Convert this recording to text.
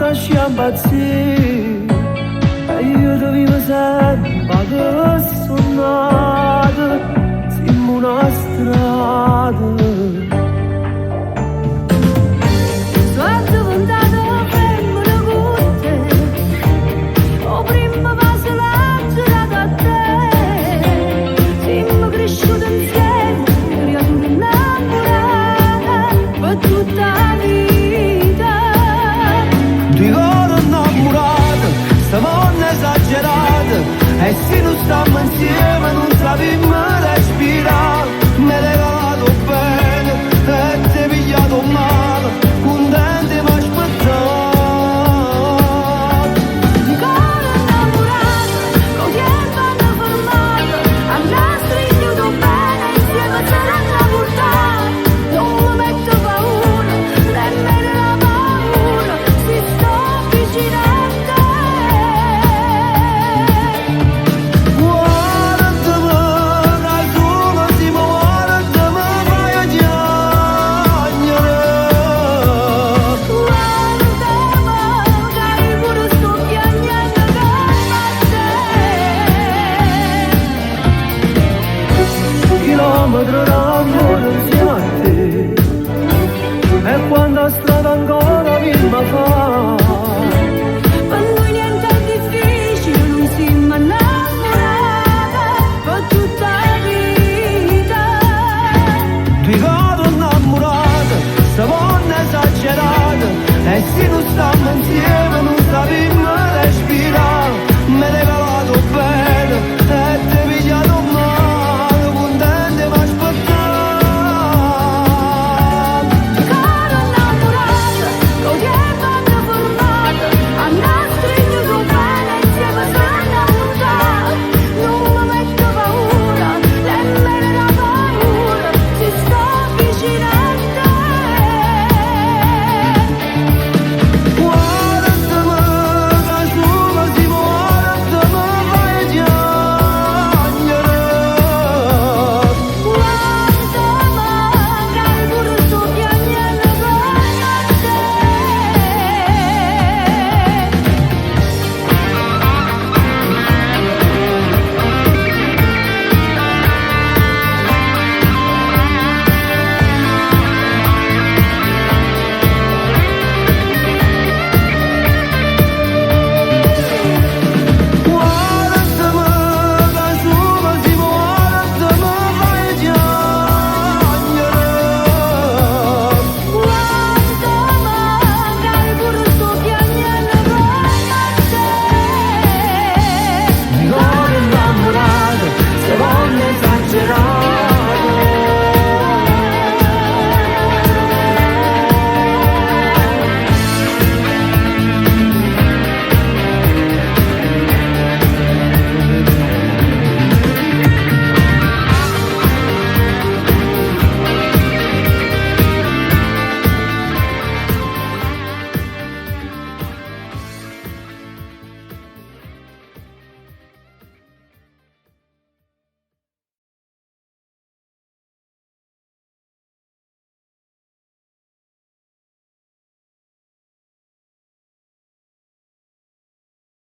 lascia impazzire e io ti vivo sempre che sono nato siamo una strada. Sguardo puntato femmine cutte o prima vaso l'ha girato a te siamo cresciuti insieme creature innamorate per tutta la vita. Ti ricordo innamorato stavamo esagerati e se non stiamo insieme non sappiamo respirare. Mi hai regalato bene e ti hai pigliato male, contenti ma aspettato. Ancora innamorato, con chi vanno formato, andrà stringiuto bene insieme saranno portato. Non mi metto paura, nemmeno la paura, si sto vicino a te. Chilometro d'amore insieme a te e quanta strada ancora prima fa. Per noi niente è difficile, non siamo innamorati per tutta la vita. Ti ricordo innamorato, stavamo esagerati e se non stiamo insieme